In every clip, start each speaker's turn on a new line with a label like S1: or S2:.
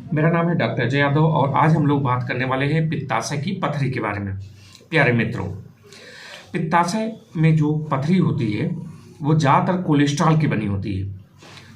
S1: मेरा नाम है डॉक्टर अजय यादव और आज हम लोग बात करने वाले हैं पित्ताशय की पथरी के बारे में। प्यारे मित्रों, पित्ताशय में जो पथरी होती है वो ज़्यादातर कोलेस्ट्रॉल की बनी होती है।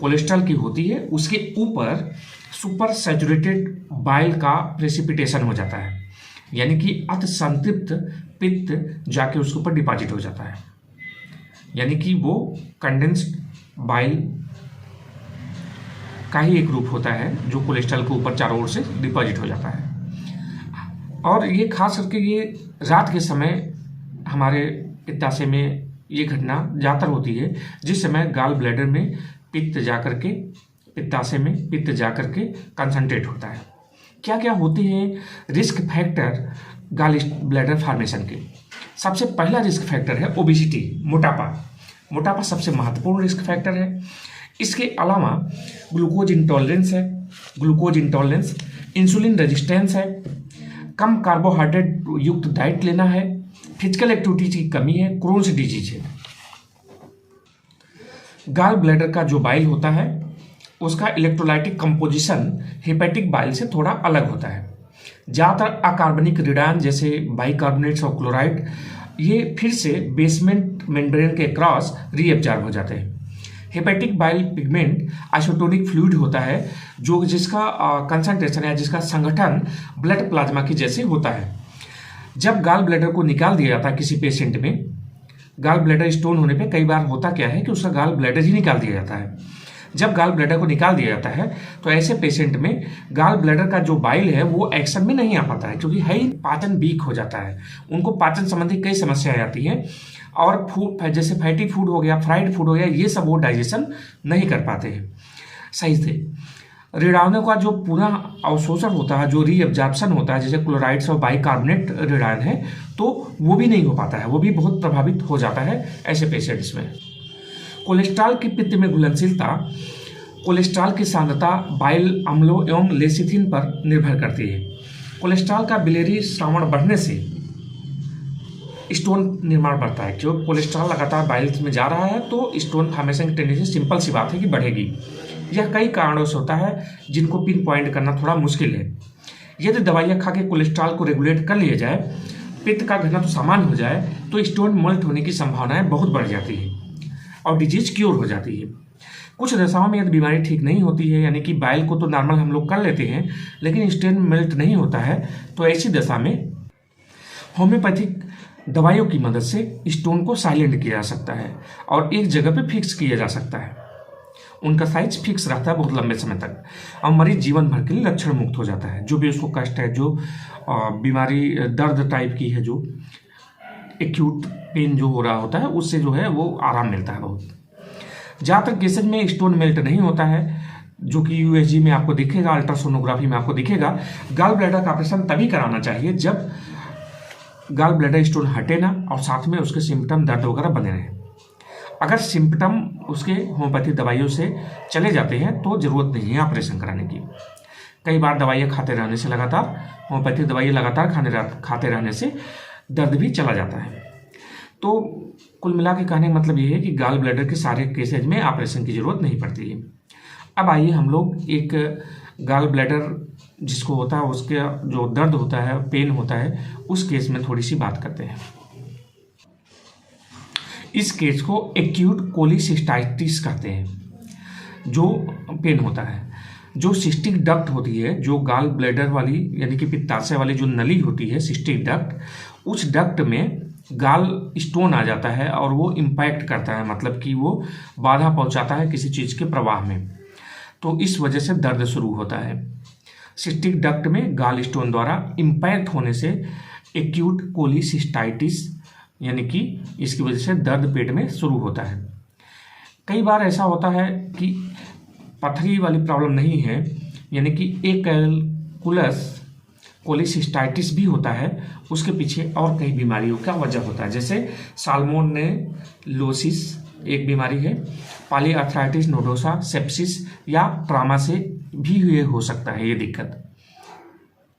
S1: कोलेस्ट्रॉल की होती है, उसके ऊपर सुपर सैचुरेटेड बाइल का प्रेसिपिटेशन हो जाता है, यानी कि अति संतृप्त पित्त जाके उसके ऊपर डिपॉजिट हो जाता है, यानी कि वो कंडेंस्ड बाइल का ही एक रूप होता है जो कोलेस्ट्रॉल के ऊपर चारों ओर से डिपॉजिट हो जाता है। और ये खास करके ये रात के समय हमारे पित्ताशय में ये घटना ज़्यादातर होती है, जिस समय गाल ब्लैडर में पित्त जाकर के पित्ताशय में पित्त जाकर के कंसंट्रेट होता है। क्या क्या होते हैं risk factor gall bladder formation के? सबसे पहला रिस्क फैक्टर है ओबेसिटी, मोटापा। मोटापा सबसे महत्वपूर्ण रिस्क फैक्टर है। इसके अलावा ग्लूकोज इंटॉलरेंस, इंसुलिन रेजिस्टेंस है, कम कार्बोहाइड्रेट युक्त डाइट लेना है, फिजिकल एक्टिविटीज की कमी है, क्रोन्स डिजीज है। गाल ब्लैडर का जो बाइल होता है उसका इलेक्ट्रोलाइटिक कंपोजिशन हेपेटिक बाइल से थोड़ा अलग होता है। ज़्यादातर अकार्बनिक रिडायन जैसे बाइकार्बोनेट्स और क्लोराइड ये फिर से बेसमेंट मेम्ब्रेन के क्रॉस रीअब्जॉर्ब हो जाते हैं। Hepatic bile pigment isotonic fluid होता है जो जिसका कंसंट्रेशन या जिसका संगठन ब्लड प्लाज्मा की जैसे होता है। जब गाल ब्लैडर को निकाल दिया जाता है किसी पेशेंट में, गाल ब्लैडर स्टोन होने पे कई बार होता क्या है कि उसका गाल ब्लैडर ही निकाल दिया जाता है। जब गाल ब्लैडर को निकाल दिया जाता है तो ऐसे पेशेंट में गाल ब्लैडर का जो बाइल है वो एक्शन में नहीं आ पाता है, क्योंकि है ही पाचन वीक हो जाता है। उनको पाचन संबंधी कई समस्याएं आती हैं और फूड जैसे फैटी फूड हो गया, फ्राइड फूड हो गया, ये सब वो डाइजेशन नहीं कर पाते हैं सही से। रिडायनों का जो पूरा अवशोषण होता है, जो रीअब्जॉर्प्शन होता है, जैसे क्लोराइड्स और बाइकार्बोनेट रिडायन है, तो वो भी नहीं हो पाता है, वो भी बहुत प्रभावित हो जाता है ऐसे पेशेंट्स में। कोलेस्ट्रॉल की पित्त में घुलनशीलता कोलेस्ट्रॉल की सांद्रता बाइल अम्लों एवं लेसिथिन पर निर्भर करती है। कोलेस्ट्रॉल का बिलियरी स्रावण बढ़ने से स्टोन निर्माण बढ़ता है। जो कोलेस्ट्रॉल लगातार बाइल में जा रहा है तो स्टोन फॉर्मेशन की टेंडेंसी सिंपल सी बात है कि बढ़ेगी। यह कई कारणों से होता है जिनको पिन पॉइंट करना थोड़ा मुश्किल है। यदि दवाइयाँ खा के कोलेस्ट्रॉल को रेगुलेट कर लिया जाए, पित्त का घनत्व सामान्य हो जाए, तो स्टोन मल्ट होने की संभावनाएं बहुत बढ़ जाती है और डिजीज क्योर हो जाती है। कुछ दशाओं में यदि बीमारी ठीक नहीं होती है, यानी कि बाइल को तो नॉर्मल हम लोग कर लेते हैं लेकिन स्टोन मेल्ट नहीं होता है, तो ऐसी दशा में होम्योपैथिक दवाइयों की मदद से स्टोन को साइलेंट किया जा सकता है और एक जगह पे फिक्स किया जा सकता है। उनका साइज फिक्स रहता है बहुत लंबे समय तक और मरीज जीवन भर के लिए लक्षण मुक्त हो जाता है। जो भी उसको कष्ट है, जो बीमारी दर्द टाइप की है, जो एक्यूट पेन जो हो रहा होता है, उससे जो है वो आराम मिलता है बहुत। ज़्यादातर केसेज में स्टोन मेल्ट नहीं होता है, जो कि यूएसजी में आपको दिखेगा, अल्ट्रासोनोग्राफी में आपको दिखेगा। गाल ब्लैडर का ऑपरेशन तभी कराना चाहिए जब गाल ब्लैडर स्टोन हटे ना और साथ में उसके सिम्टम दर्द वगैरह बने रहें। अगर सिम्टम उसके होम्योपैथिक दवाइयों से चले जाते हैं तो ज़रूरत नहीं है ऑपरेशन कराने की। कई बार दवाइयाँ खाते रहने से लगातार होम्योपैथिक दवाइयाँ लगातार खाते रहने से दर्द भी चला जाता है। तो कुल मिला के कहने का मतलब ये है कि गाल ब्लैडर के सारे केसेज में ऑपरेशन की ज़रूरत नहीं पड़ती है। अब आइए हम लोग एक गाल ब्लैडर जिसको होता है उसके जो दर्द होता है, पेन होता है, उस केस में थोड़ी सी बात करते हैं। इस केस को एक्यूट कोलिसिस्टाइटिस कहते हैं। जो पेन होता है, जो सिस्टिक डक्ट होती है, जो गाल ब्लैडर वाली यानी कि पित्ताशय वाली जो नली होती है सिस्टिक डक्ट, उस डक्ट में गाल स्टोन आ जाता है और वो इम्पैक्ट करता है, मतलब कि वो बाधा पहुंचाता है किसी चीज़ के प्रवाह में, तो इस वजह से दर्द शुरू होता है। सिस्टिक डक्ट में गाल स्टोन द्वारा इम्पैक्ट होने से एक्यूट कोलिसिस्टाइटिस यानी कि इसकी वजह से दर्द पेट में शुरू होता है। कई बार ऐसा होता है कि पथरी वाली प्रॉब्लम नहीं है, यानी कि एकैलकुलस कोलिसिस्टाइटिस भी होता है, उसके पीछे और कई बीमारियों का वजह होता है, जैसे साल्मोनेलोसिस एक बीमारी है, पॉलीआर्थराइटिस नोडोसा, सेप्सिस या ट्रामा से भी हुए हो सकता है ये दिक्कत।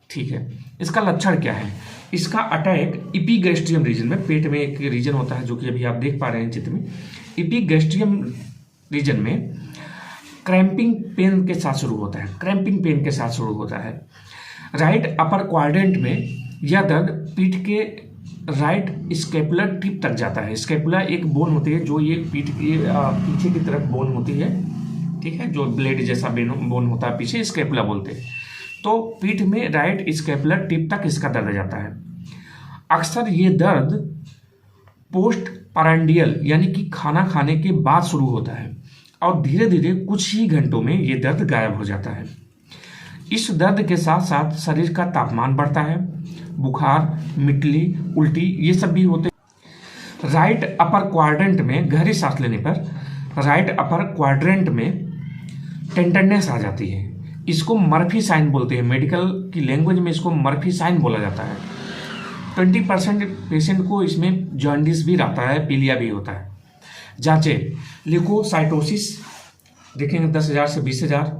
S1: ठीक है, इसका लक्षण क्या है? इसका अटैक इपीगैस्ट्रियम रीजन में, पेट में एक रीजन होता है जो कि अभी आप देख पा रहे हैं चित्र में, इपीगैस्ट्रियम रीजन में क्रैम्पिंग पेन के साथ शुरू होता है, क्रैम्पिंग पेन के साथ शुरू होता है। राइट अपर क्वाड्रेंट में यह दर्द पीठ के राइट स्कैपुलर टिप तक जाता है। स्कैपुला एक बोन होती है जो ये पीठ के पीछे की तरफ बोन होती है, ठीक है, जो ब्लेड जैसा बोन होता है पीछे, स्कैपुला बोलते हैं। तो पीठ में राइट स्कैपुलर टिप तक इसका दर्द जाता है। अक्सर ये दर्द पोस्ट पारांडियल यानी कि खाना खाने के बाद शुरू होता है और धीरे धीरे कुछ ही घंटों में ये दर्द गायब हो जाता है। इस दर्द के साथ साथ शरीर का तापमान बढ़ता है, बुखार, मिटली, उल्टी ये सब भी होते हैं। राइट अपर क्वाड्रेंट में गहरी सांस लेने पर राइट अपर क्वाड्रेंट में टेंडरनेस आ जाती है। इसको मर्फी साइन बोलते हैं, मेडिकल की लैंग्वेज में इसको मर्फी साइन बोला जाता है। 20% पेशेंट को इसमें जॉन्डिस भी रहता है, पीलिया भी होता है। जांचे ल्यूकोसाइटोसिस देखेंगे 10,000 से 20,000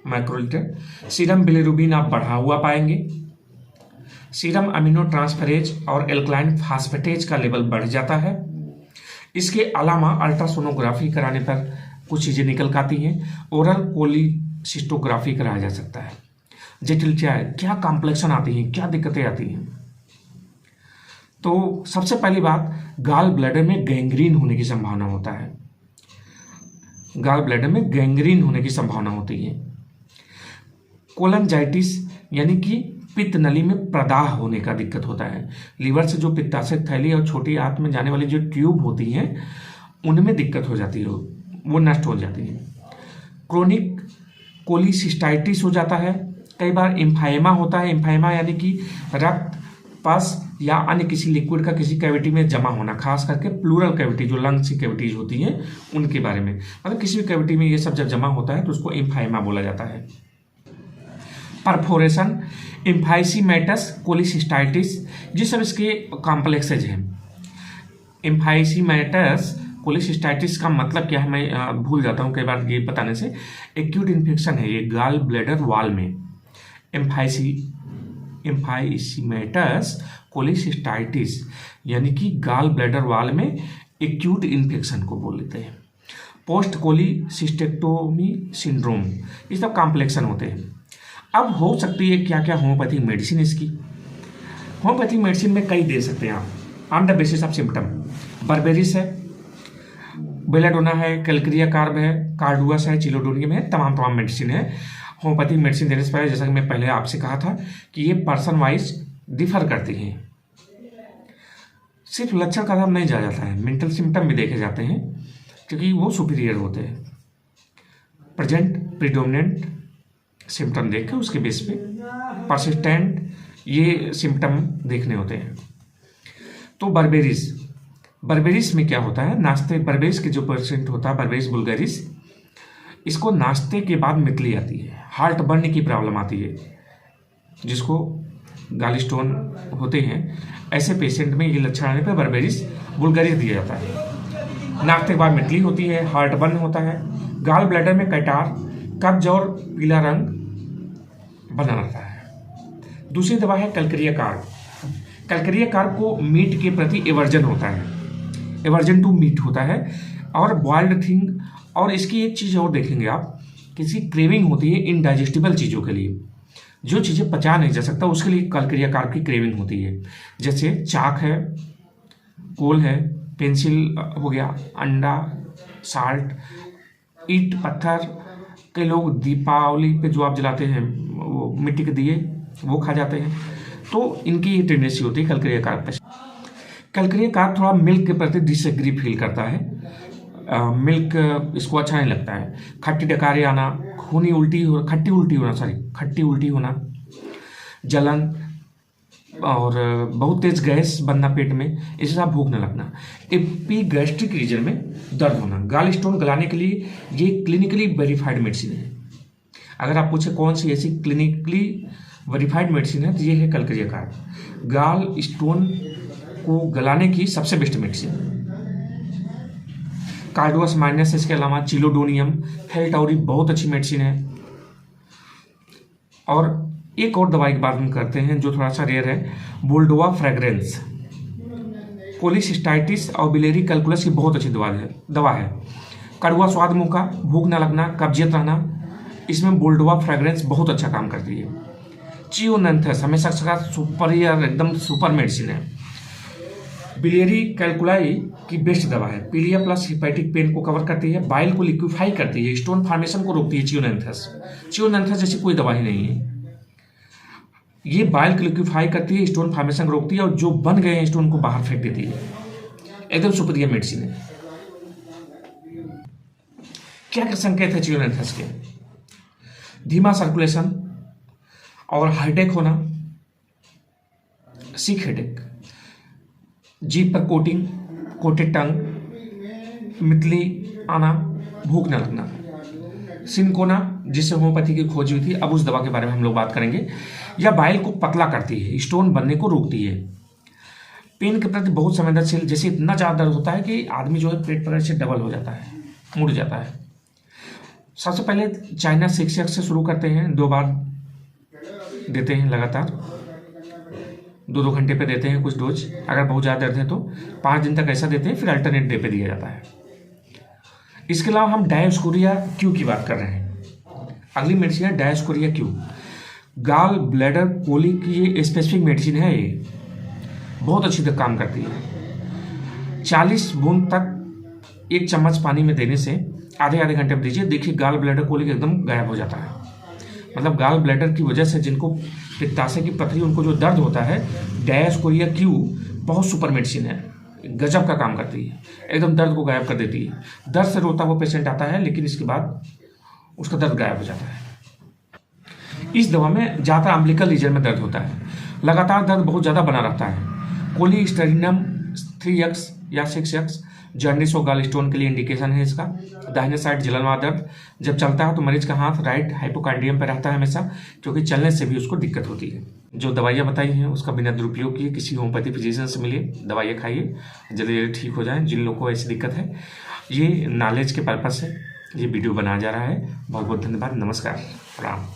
S1: माइक्रोलीटर। सीरम बिलिरुबिन आप बढ़ा हुआ पाएंगे। सीरम अमीनो ट्रांसफरेज और एल्कलाइन फास्फेटेज का लेवल बढ़ जाता है। इसके अलावा अल्ट्रासोनोग्राफी कराने पर कुछ चीज़ें निकल के आती हैं। ओरल कोलिसिस्टोग्राफी कराया जा सकता है। जटिलता है, क्या कॉम्प्लेक्शन आती हैं, क्या दिक्कतें आती हैं। तो सबसे पहली बात, गाल ब्लैडर में गैंग्रीन होने की संभावना होता है। गाल ब्लैडर में गैंग्रीन होने की संभावना होती है। कोलंजाइटिस यानी कि पित्त नली में प्रदाह होने का दिक्कत होता है। लीवर से जो पित्ताशय थैली और छोटी आंत में जाने वाली जो ट्यूब होती हैं उनमें दिक्कत हो जाती है, वो नष्ट हो जाती है। क्रोनिक कोलिसिस्टाइटिस हो जाता है। कई बार इम्फाइमा होता है। इम्फाइमा यानी कि रक्त, पस या अन्य किसी लिक्विड का किसी कैविटी में जमा होना, खास करके प्लूरल कैविटी जो लंग्स की कैविटीज होती हैं उनके बारे में, मतलब किसी भी कैविटी में ये सब जब जमा होता है तो उसको इम्फाइमा बोला जाता है। परफोरेशन, इम्फाइसीमेटस कोलिसिस्टाइटिस, ये सब इसके कॉम्प्लेक्सेज हैं। इम्फाइसीमेटस कोलिसिस्टाइटिस का मतलब क्या है मैं भूल जाता हूँ कई बार ये बताने से। एक्यूट इन्फेक्शन है ये गाल ब्लैडर वॉल में। इम्फाइसीमेटस कोलिसिस्टाइटिस यानी कि गाल ब्लैडर वॉल में एक्यूट इन्फेक्शन को बोल लेते हैं। पोस्ट कोलिसिस्टेक्टोमी सिंड्रोम, ये सब कॉम्प्लेक्शन होते हैं। अब हो सकती है क्या क्या होम्योपैथिक मेडिसिन इसकी। होम्योपैथिक मेडिसिन में कई दे सकते हैं आप on the basis of symptom. Berberis है, बेलाडोना है, कैलक्रिया कार्ब है, कार्डुअस है, चिलोडोनियम है, तमाम मेडिसिन है। होम्योपैथिक मेडिसिन देने से पहले जैसा कि मैं पहले आपसे कहा था कि ये पर्सन वाइज डिफर करती हैं। सिर्फ लक्षण का आधार नहीं जाया जाता है, मेंटल सिम्टम भी देखे जाते हैं क्योंकि वो सुपीरियर होते हैं। प्रेजेंट प्रीडोमिनेंट सिम्टम देख के उसके बेस पे परसिस्टेंट ये सिम्टम देखने होते हैं। तो बर्बेरिस में क्या होता है, नाश्ते बर्बेरिस के जो पेशेंट होता है बर्बेरिस बुल्गारिस, इसको नाश्ते के बाद मितली आती है, हार्ट बर्न की प्रॉब्लम आती है, जिसको गाल स्टोन होते हैं। ऐसे पेशेंट में ये लक्षण आने पर बर्बेरिस बुल्गारिस दिया जाता है। नाश्ते के बाद मितली होती है, हार्ट बर्न होता है, गाल ब्लैडर में कैटार, कब्ज और पीला रंग बना रहता है। दूसरी दवा है कैलक्रिया कार्ब। कैलक्रिया कार्ब को मीट के प्रति एवर्जन होता है, एवर्जन टू मीट होता है और बॉइल्ड थिंग। और इसकी एक चीज़ और देखेंगे आप, किसी क्रेविंग होती है इनडाइजेस्टिबल चीज़ों के लिए, जो चीज़ें पचा नहीं जा सकता उसके लिए कैलक्रिया कार्ब की क्रेविंग होती है। जैसे चाक है, कोल है, पेंसिल हो गया, अंडा, साल्ट, ईंट पत्थर। कई लोग दीपावली पे जो आप जलाते हैं वो मिट्टी के दिए वो खा जाते हैं, तो इनकी ये टेंडेंसी होती है कैलक्रिया कार्ब पे। कैलक्रिया कार्ब थोड़ा मिल्क के प्रति डिसएग्री फील करता है, मिल्क इसको अच्छा नहीं लगता है। खट्टी डकारी आना, खूनी उल्टी हो, खट्टी उल्टी होना, जलन और बहुत तेज गैस बनना पेट में, इसके साथ भूख न लगना। एपिगैस्ट्रिक रीजन में दर्द होना। गाल स्टोन गलाने के लिए ये क्लिनिकली वेरीफाइड मेडिसिन है। अगर आप पूछे कौन सी ऐसी क्लिनिकली वेरीफाइड मेडिसिन है तो ये है कैलक्रिया कार्ब, गाल स्टोन को गलाने की सबसे बेस्ट मेडिसिन। कार्डुअस माइनस, इसके अलावा चिलोडोनियम, हेल्टाउरी बहुत अच्छी मेडिसिन है। और एक और दवाई की बात हम करते हैं जो थोड़ा सा रेयर है, बोल्डोवा फ्रेग्रेंस। कोलिसिस्टाइटिस और बिलेरी कैलकुलस की बहुत अच्छी दवा है। कड़वा स्वाद मुंह का, भूख न लगना, कब्जियत रहना, इसमें बोल्डोवा फ्रेग्रेंस बहुत अच्छा काम करती है। चियोनेंथस हमेशा का सुपरियर एकदम सुपर मेडिसिन है। बिलियरी कैलकुलाई की बेस्ट दवा है। पीलिया प्लस हिपैटिक पेन को कवर करती है, बाइल को लिक्विफाई करती है, स्टोन फॉर्मेशन को रोकती है। चियोनेंथस जैसी कोई दवा ही नहीं है। ये बाइल को लिक्विफाई करती है, स्टोन फॉर्मेशन को रोकती है और जो बन गए हैं स्टोन को बाहर फेंक देती है। एकदम सुपरियर मेडिसिन है। क्या क्या संकेत है चियोनेंथस के? धीमा सर्कुलेशन और हेडेक होना, सिक हेडेक, जीभ पर कोटेड टंग, मितली आना, भूख न लगना, सिनकोना जिससे होम्योपैथी की खोज हुई थी, अब उस दवा के बारे में हम लोग बात करेंगे। या बाइल को पतला करती है, स्टोन बनने को रोकती है, पेन के प्रति बहुत संवेदनशील, जैसे इतना ज़्यादा दर्द होता है कि आदमी जो है पेट पर से डबल हो जाता है, मुड़ जाता है। सबसे पहले चाइना 6 से शुरू करते हैं, 2 बार देते हैं लगातार, 2-2 घंटे पे देते हैं कुछ डोज। अगर बहुत ज़्यादा दर्द है तो 5 दिन तक ऐसा देते हैं, फिर अल्टरनेट डे पे दिया जाता है। इसके अलावा हम डायोस्कोरिया क्यू की बात कर रहे हैं। अगली मेडिसिन है dioscorea Q. Gall bladder colic की ये स्पेसिफिक मेडिसिन है। ये बहुत अच्छी तरह काम करती है। 40 बूंद तक 1 चम्मच पानी में देने से आधे घंटे में दीजिए, देखिए गाल ब्लैडर कोलिक एकदम गायब हो जाता है। मतलब गाल ब्लैडर की वजह से जिनको पित्ताशय की पथरी, उनको जो दर्द होता है, डायोस्कोरिया क्यू बहुत सुपर मेडिसिन है, गजब का काम करती है, एकदम दर्द को गायब कर देती है। दर्द से रोता हुआ पेशेंट आता है, लेकिन इसके बाद उसका दर्द गायब हो जाता है। इस दवा में ज़्यादा अम्बिलिकल रीजन में दर्द होता है, लगातार दर्द बहुत ज़्यादा बना रहता है। कोलिस्टेरिनम 3x या 6x जर्निस और गाल स्टोन के लिए इंडिकेशन है इसका। दाहिने साइड जलनवार दर्द जब चलता है तो मरीज का हाथ राइट हाइपोकार्डियम पर रहता है हमेशा, क्योंकि चलने से भी उसको दिक्कत होती है। जो दवाइयाँ बताई हैं उसका बिना दुरुपयोग किए किसी होम्योपैथी फिजिशियन से मिलिए, दवाइयाँ खाइए, जल्दी ठीक हो जाए। जिन लोगों को ऐसी दिक्कत है, ये नॉलेज के पर्पज से ये वीडियो बनाया जा रहा है। बहुत बहुत धन्यवाद, नमस्कार, प्रणाम।